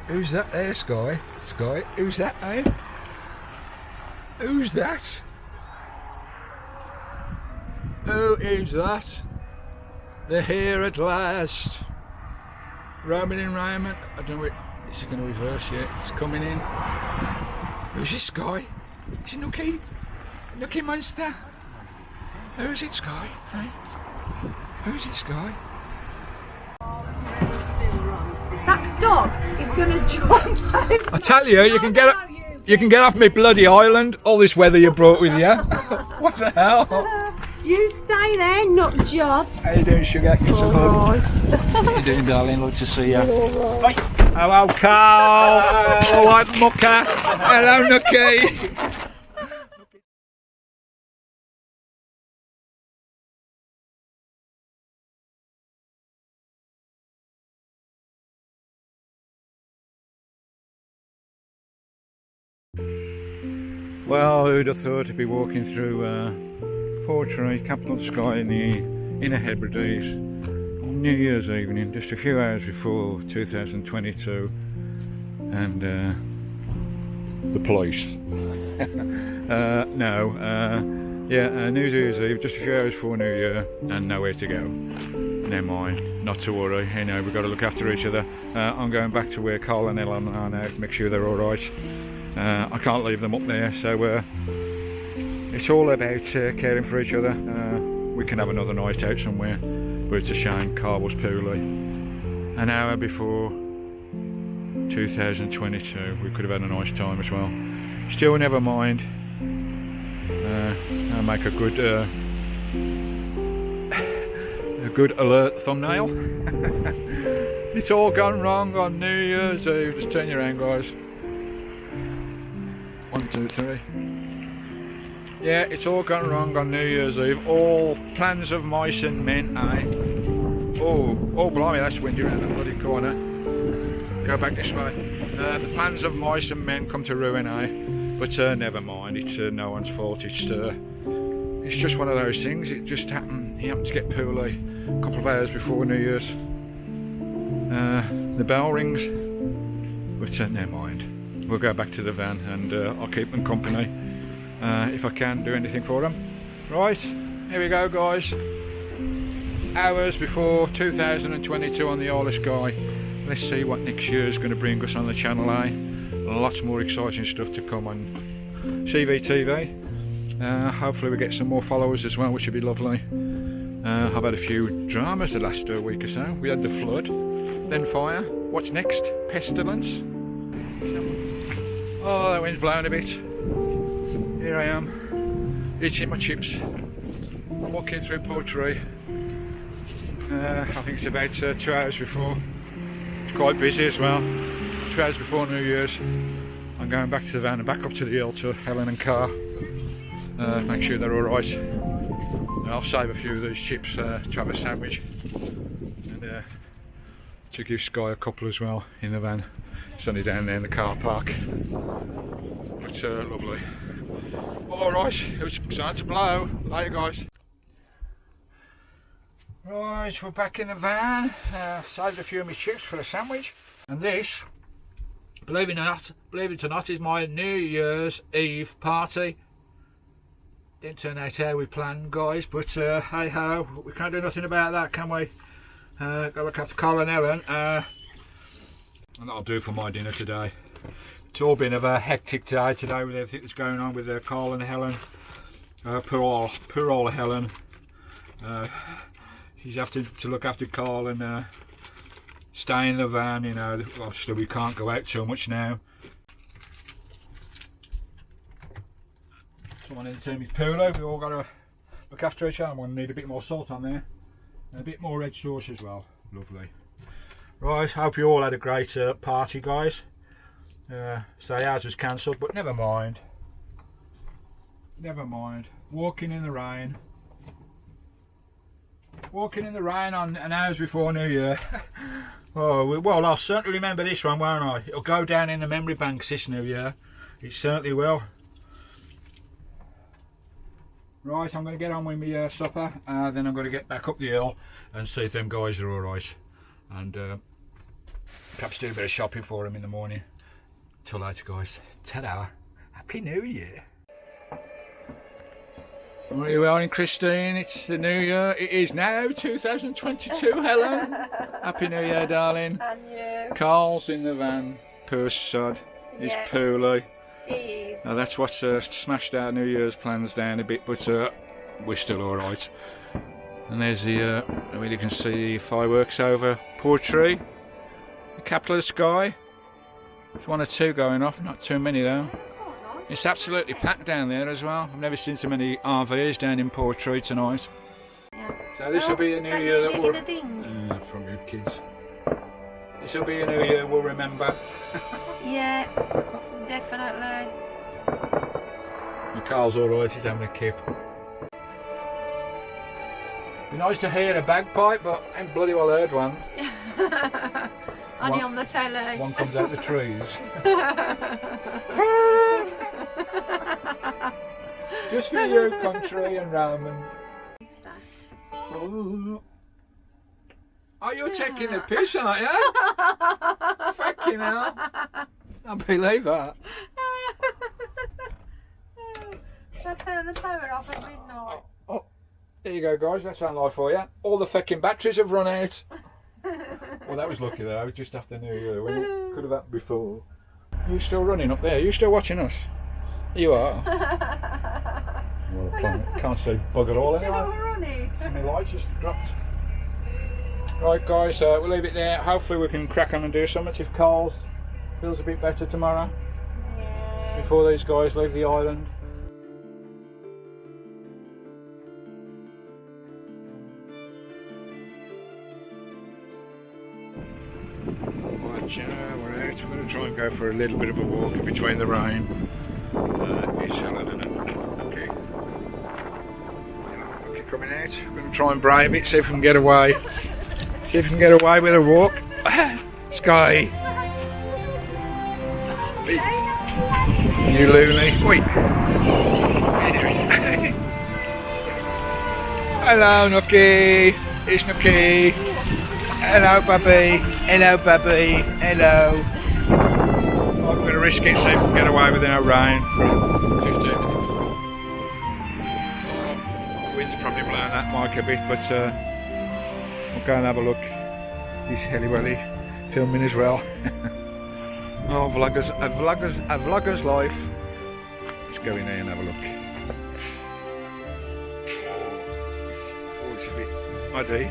Who's that there, Skye? Skye, who's that, eh? Who's that? Who is that? They're here at last. Roman and Raymond. I don't know it's going to reverse yet. It's coming in. Who's this, Skye? Is it Nookie? Nookie Monster? Who's it, Skye? Hey? Who's it, Skye? That dog is going to jump over. I tell you, you can get off me bloody island. All this weather you brought with you. What the hell? You stay there, nut job. How you doing, sugar? It's a hug. How you doing, darling? Love to see you. Right. Hello, Karl. All right, mucker. Hello, Nookie. Well, who'd have thought to be walking through Portray, capital of Skye in the Inner Hebrides, New Year's evening, just a few hours before 2022, and the police. New Year's Eve, just a few hours before New Year, and nowhere to go. Never mind, not to worry, you know, we've got to look after each other. I'm going back to where Karl and Helen are now to make sure they're alright. I can't leave them up there, so it's all about caring for each other. We can have another night out somewhere, but it's a shame Karl was poorly. An hour before 2022, we could have had a nice time as well. Still, never mind. I'll make a good alert thumbnail. It's all gone wrong on New Year's Eve. Just turn your around, guys. 1, 2, 3. Yeah, it's all gone wrong on New Year's Eve. All plans of mice and men, eh? Oh, blimey, that's windy around the bloody corner. Go back this way. The plans of mice and men come to ruin, eh? But never mind, it's no one's fault. It's just one of those things. It just happened. He happened to get poorly a couple of hours before New Year's. The bell rings, but never mind. We'll go back to the van and I'll keep them company if I can do anything for them. Right, here we go, guys. Hours before 2022 on the Isle of Skye. Let's see what next year is going to bring us on the channel, eh? Lots more exciting stuff to come on CVTV. Hopefully we get some more followers as well, which would be lovely. I've had a few dramas the last week or so. We had the flood, then fire. What's next? Pestilence. Oh, that wind's blowing a bit. Here I am, eating my chips. I'm walking through Portray. I think it's about 2 hours before. It's quite busy as well. 2 hours before New Year's. I'm going back to the van and back up to the hill to Helen and Karl. Make sure they're alright. And I'll save a few of these chips to have a sandwich. And to give Skye a couple as well in the van. It's only down there in the car park. It's lovely. Alright, it's starting to blow. Later, guys. Right, we're back in the van. Saved a few of my chips for a sandwich. And this, believe it or not, is my New Year's Eve party. Didn't turn out how we planned, guys, but hey ho, we can't do nothing about that, can we? Got to look after Karl and Helen. And that'll do for my dinner today. It's all been a hectic day today with everything that's going on with Karl and Helen. Poor old Helen. She's having to look after Karl and stay in the van, you know. Obviously we can't go out too much now. Someone in the team is poorly. We all got to look after each other. I'm going to need a bit more salt on there. And a bit more red sauce as well. Lovely. Right, hope you all had a great party, guys. So ours was cancelled, but never mind. Never mind. Walking in the rain. Walking in the rain on an hours before New Year. Oh, well, I'll certainly remember this one, won't I? It'll go down in the memory banks this New Year. It certainly will. Right, I'm going to get on with my supper. Then I'm going to get back up the hill and see if them guys are alright. And Perhaps do a bit of shopping for him in the morning. Till later, guys. Ta-da. Happy New Year. Well, here we are in Christine. It's the New Year. It is now 2022, Helen. Happy New Year, darling. And you. Karl's in the van. Poor sod. He's poorly. He is. Now that's what's smashed our New Year's plans down a bit, but we're still alright. And there's the, where you can see the fireworks over Portree. The capital of Skye. There's one or two going off, not too many though. Oh, nice. It's absolutely packed down there as well. I've never seen so many RVs down in Portree tonight. Yeah. So this will be a New Year that we'll... From your kids. This will be a New Year we'll remember. Yeah, definitely. And Karl's alright, he's having a kip. Be nice to hear a bagpipe, but I ain't bloody well heard one. Only on the telly. One comes out the trees. Just for you, country and Raymond. Oh, you're taking the piss, aren't you? Fucking hell. I believe that. So turn the power off at midnight. Oh, there you go, guys. That's Vanlife for you. All the fucking batteries have run out. Well, that was lucky though. It was just after New Year. When it could have happened before. Are you still running up there? Are you still watching us? You are. Well, can't see bugger all anyway. Still running. My lights just dropped. Right, guys. We'll leave it there. Hopefully, we can crack on and do something if Karl feels a bit better tomorrow. Yeah. Before these guys leave the island. We're out. We're going to try and go for a little bit of a walk in between the rain. It's Helen, isn't it? Okay. Okay, coming out. We're going to try and brave it, see if we can get away. See if we can get away with a walk. Skye. You loony. Wait. Hello, Nookie. It's Nookie. Hello, Bubby. Hello, Bubby. Hello. I'm going to risk it, see if we can get away without rain for 15 minutes. Wind's probably blowing that mic a bit, but we'll go and have a look. He's Helly Welly filming as well. Oh, a vlogger's life. Let's go in there and have a look. Oh, it's a bit muddy.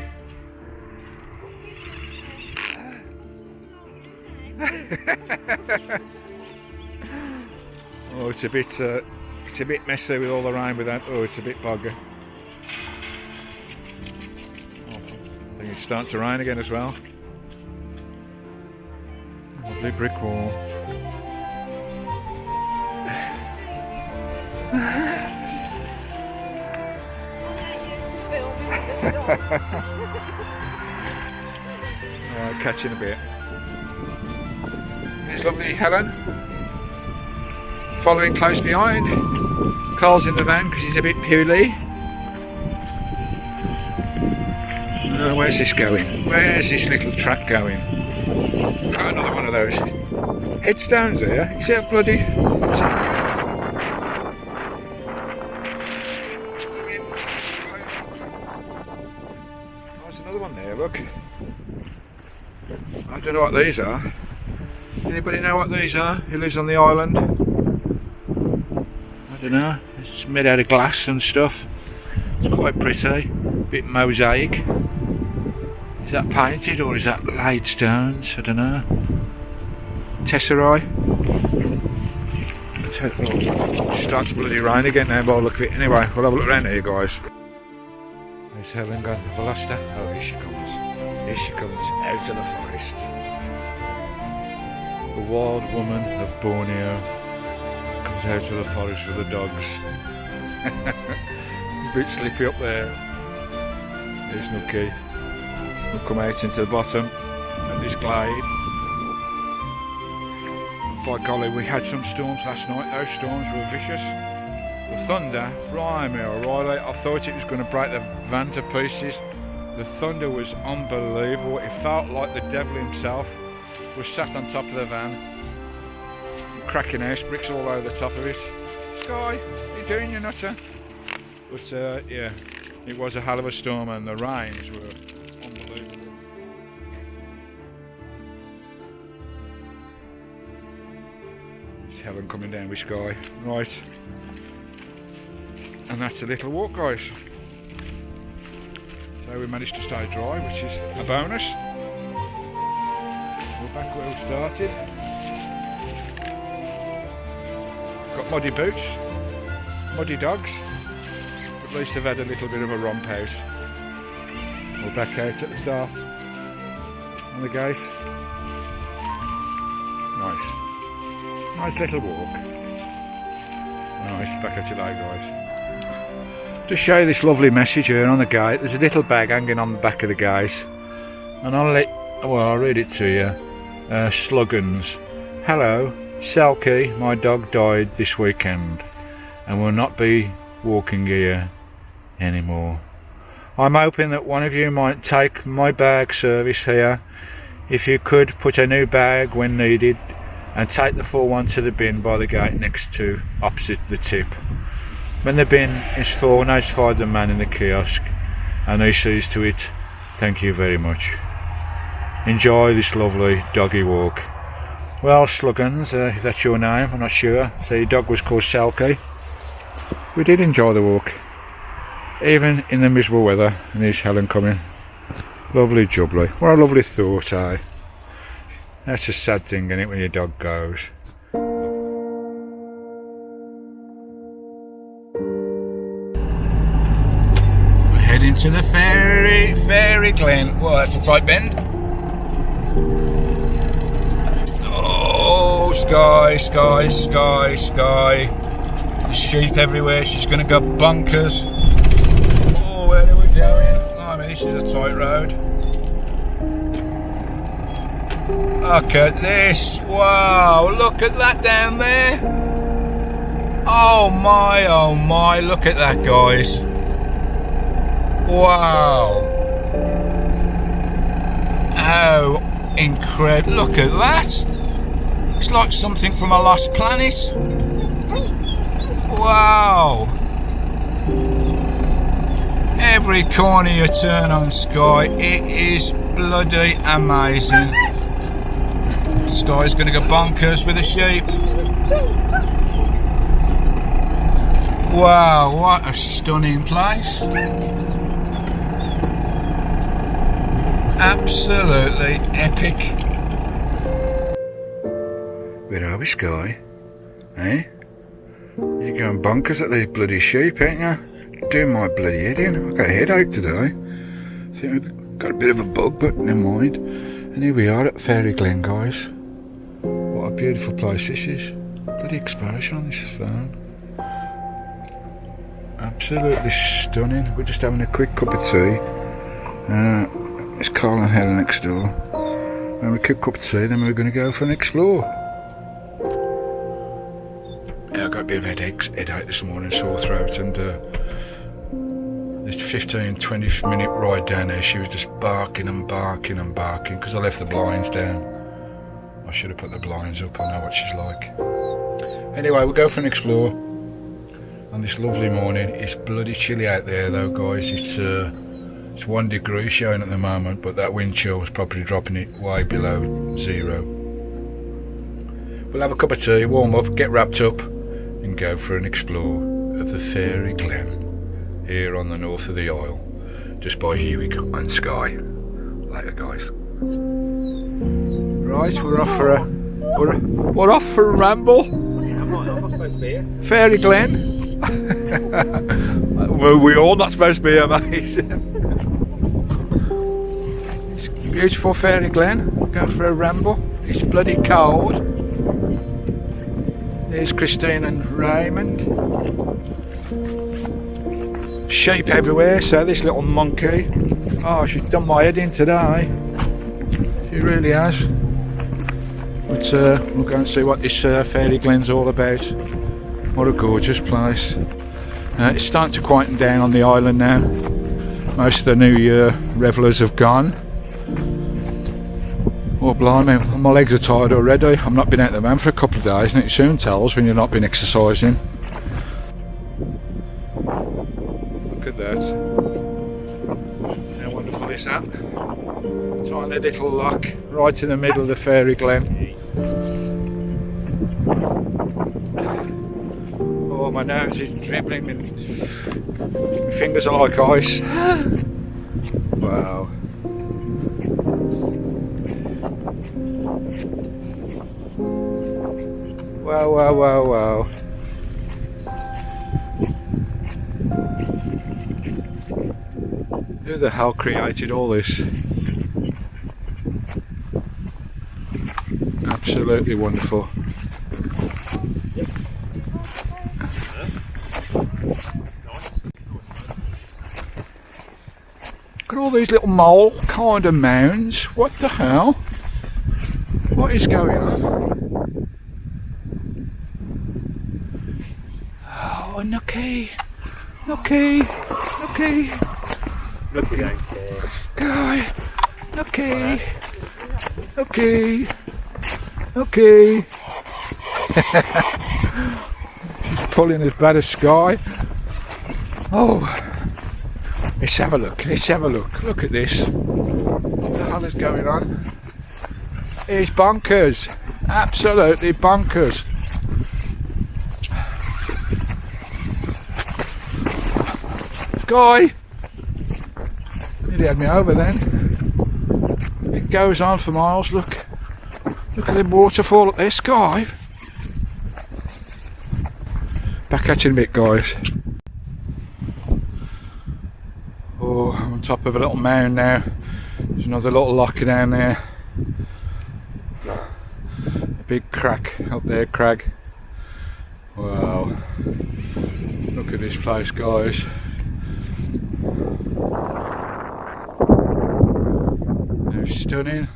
Oh, it's a bit messy with all the rain with that. Oh, it's a bit bugger. Oh, I think it's starting to rain again as well. Lovely brick wall. Oh, catching a bit. There's lovely Helen following close behind. Karl's in the van because he's a bit poorly. Where's this going? Where's this little track going? Oh, another one of those headstones there. Is that bloody... There's another one there, look. I don't know what these are. Anybody know what these are? Who lives on the island? I don't know. It's made out of glass and stuff. It's quite pretty. Bit mosaic. Is that painted or is that laid stones? I don't know. Tesserae. Oh, it starts to bloody rain again now by the look of it. Anyway, we'll have a look around here, guys. There's Helen going to Veloster. Oh, here she comes. Here she comes out of the forest. The wild woman of Borneo comes out of the forest with the dogs. A bit slippy up there. There's Nookie. We'll come out into the bottom of this glade. By golly, we had some storms last night. Those storms were vicious. The thunder, blimey O'Reilly, I thought it was going to break the van to pieces. The thunder was unbelievable. It felt like the devil himself We're sat on top of the van, cracking house bricks all over the top of it. Skye, what are you doing, you nutter? But yeah, it was a hell of a storm and the rains were unbelievable. It's Helen coming down with Skye. Right. And that's a little walk, guys. So we managed to stay dry, which is a bonus. We're back where we started. Got muddy boots, muddy dogs, but at least they've had a little bit of a romp out. We're back out at the start on the gate. Nice. Nice little walk. Nice, back at you later, guys. Just show you this lovely message here on the gate. There's a little bag hanging on the back of the gate, and I'll read it to you. Sluggins. Hello, Selkie, my dog died this weekend and will not be walking here anymore. I'm hoping that one of you might take my bag service here. If you could, put a new bag when needed and take the full one to the bin by the gate next to opposite the tip. When the bin is full, notify the man in the kiosk and he sees to it. Thank you very much. Enjoy this lovely doggy walk. Well, Sluggins, if that's your name, I'm not sure. So your dog was called Selkie. We did enjoy the walk, even in the miserable weather. And here's Helen coming. Lovely jubbly. What a lovely thought, eh? That's a sad thing, isn't it, when your dog goes. We're heading to the fairy Glen. Well, that's a tight bend. Oh, Skye. There's sheep everywhere. She's going to go bonkers. Oh, where are we going? I mean, this is a tight road. Look at this. Wow, look at that down there. Oh my, look at that, guys. Wow. Oh, incredible. Look at that. It's like something from a lost planet. Wow. Every corner you turn on Skye, it is bloody amazing. Skye's going to go bonkers with the sheep. Wow, what a stunning place. Absolutely epic. Where are we, Skye? Eh? You're going bonkers at these bloody sheep, ain't you? Doing my bloody head in. I've got a headache today. I think I've got a bit of a bug, but never mind. And here we are at Fairy Glen, guys. What a beautiful place this is. Bloody exposure on this phone. Absolutely stunning. We're just having a quick cup of tea. It's Karl and Helen next door. And we quick cup of tea, then we're going to go for an explore. Yeah, I got a bit of headache this morning, sore throat, and this 15-20 minute ride down there, she was just barking because I left the blinds down. I should have put the blinds up. I know what she's like. Anyway, we'll go for an explore on this lovely morning. It's bloody chilly out there though, guys. It's 1 degree showing at the moment, but that wind chill is probably dropping it way below 0. We'll have a cup of tea, warm up, get wrapped up and go for an explore of the Fairy Glen here on the north of the Isle, just by Hewick and Skye. Later, guys. Right, we're off for a ramble. Fairy Glen. Well, we're all not supposed to be amazing. It's beautiful Fairy Glen. Going for a ramble. It's bloody cold. There's Christine and Raymond. Sheep everywhere, so this little monkey, oh, she's done my head in today. She really has. But we'll go and see what this Fairy Glen's all about. What a gorgeous place. It's starting to quieten down on the island now. Most of the New Year revellers have gone. Oh blimey, my legs are tired already. I've not been out the van for a couple of days and it soon tells when you've not been exercising. Look at that. How wonderful is that? Tiny little lock right in the middle of the fairy Glen. Oh, my nose is dribbling and my fingers are like ice. Wow. Wow, wow, wow, wow. Who the hell created all this? Absolutely wonderful. Look at all these little mole kind of mounds. What the hell? What is going on? Oh, Nookie. Nookie. Nookie. Nookie. Guy. Nookie. Nookie. Nookie. She's pulling as bad as Skye. Oh. Let's have a look. Let's have a look. Look at this. What the hell is going on? It's bonkers. Absolutely bonkers. Skye! Nearly had me over then. It goes on for miles. Look. Look at the waterfall up there, Skye. Back at you in a bit, guys. Oh, I'm on top of a little mound now. There's another little locker down there. A big crack up there, crag. Wow. Look at this place, guys. How stunning.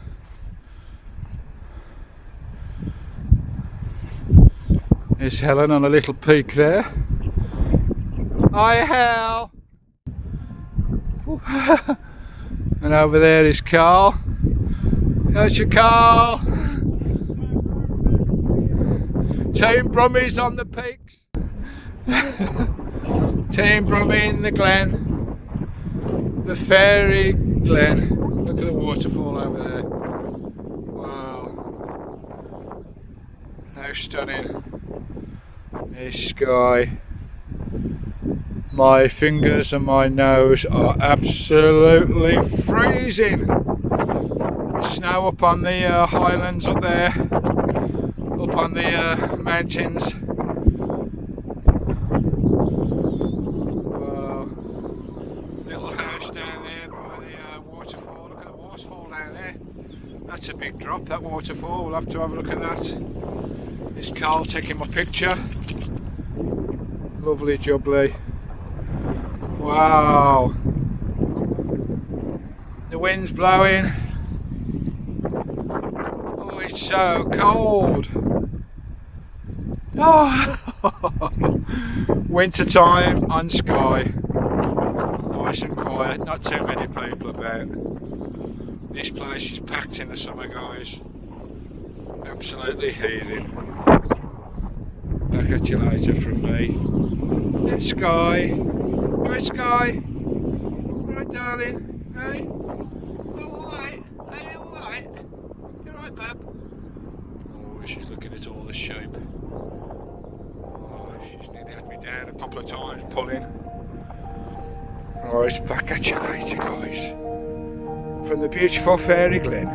There's Helen on a little peak there. Hi, Hel! And over there is Karl. There's your Karl. Team Brummies on the peaks. Team Brummie in the Glen. The fairy Glen. Look at the waterfall over there. Wow. How stunning. There's Skye. My fingers and my nose are absolutely freezing. Snow up on the highlands up there, up on the mountains. Wow. Little house down there by the waterfall. Look at the waterfall down there. That's a big drop, that waterfall. We'll have to have a look at that. It's Karl taking my picture. Lovely jubbly. Wow. The wind's blowing. Oh, it's so cold. Oh. Winter time on Skye. Nice and quiet, not too many people about. This place is packed in the summer, guys. Absolutely heaving. Back at you later from me. It's Skye. Right, Skye? Right, darling? Hey? You alright? Hey, you alright? You alright, bub? Oh, she's looking at all the sheep. Oh, she's nearly had me down a couple of times, pulling. Alright, back at you later, guys. From the beautiful fairy Glen.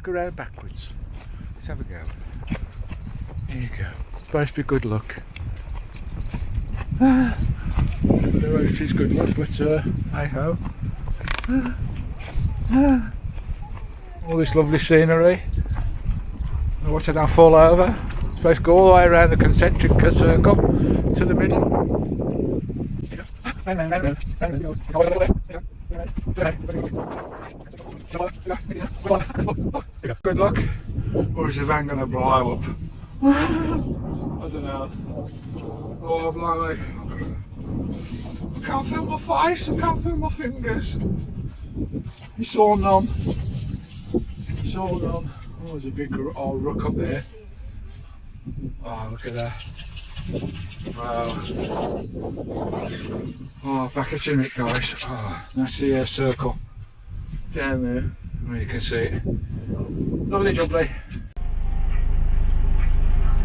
go around backwards. Let's have a go. There you go. Supposed to be good luck. I don't know whether it is good luck, but hey ho. All this lovely scenery. Watch it now fall over. Supposed to go all the way around the concentric circle to the middle. Good luck. Or is the van going to blow up? I don't know. Oh, blimey. I can't feel my face, I can't feel my fingers. It's all numb. It's all numb. Oh, there's a big old rook up there. Oh, look at that. Wow. Oh, back at it, guys. Oh, that's the circle. Down there, where you can see it. Lovely jubbly.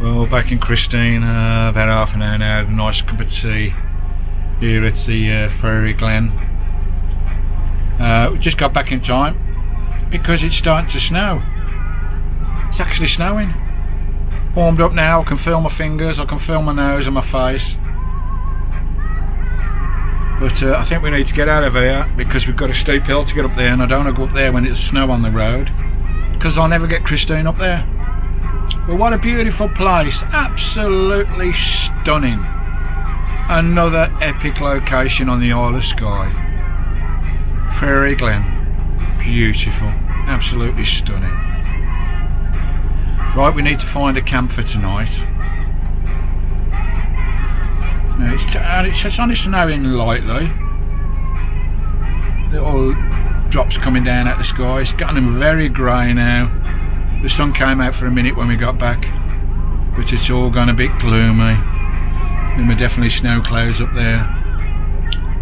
Well, back in Christine, about half an hour now, had a nice cup of tea here at the Ferry Glen. We just got back in time because it's starting to snow. It's actually snowing. Warmed up now, I can feel my fingers, I can feel my nose and my face. But I think we need to get out of here because we've got a steep hill to get up there, and I don't want to go up there when it's snow on the road because I'll never get Christine up there. But what a beautiful place, absolutely stunning. Another epic location on the Isle of Skye. Ferry Glen, beautiful, absolutely stunning. Right, we need to find a camp for tonight. It's only snowing lightly. Little drops coming down at the sky. It's getting very grey now. The sun came out for a minute when we got back, but it's all gone a bit gloomy. There were definitely snow clouds up there.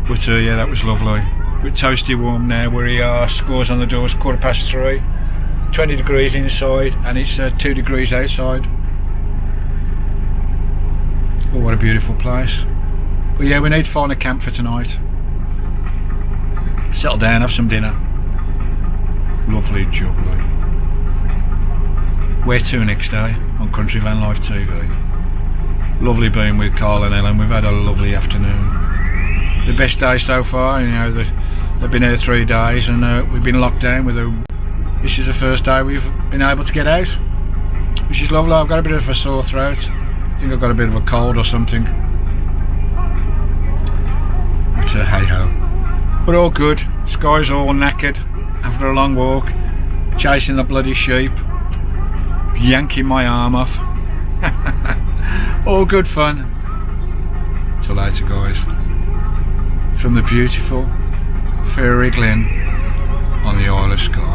But yeah, that was lovely. But toasty warm now where we are. Scores on the doors, 3:15. 20 degrees inside and it's 2 degrees outside. Oh, what a beautiful place. But yeah, we need to find a camp for tonight. Settle down, have some dinner. Lovely jubbly. Where to next day? On Country Vanlife TV. Lovely being with Karl and Helen. We've had a lovely afternoon. The best day so far, you know, they've been here 3 days and we've been locked down with a. This is the first day we've been able to get out, which is lovely. I've got a bit of a sore throat. I think I've got a bit of a cold or something. It's a hey ho. But all good. Skye's all knackered after a long walk, chasing the bloody sheep, yanking my arm off. All good fun. Till later, guys. From the beautiful Ferry Glen on the Isle of Skye.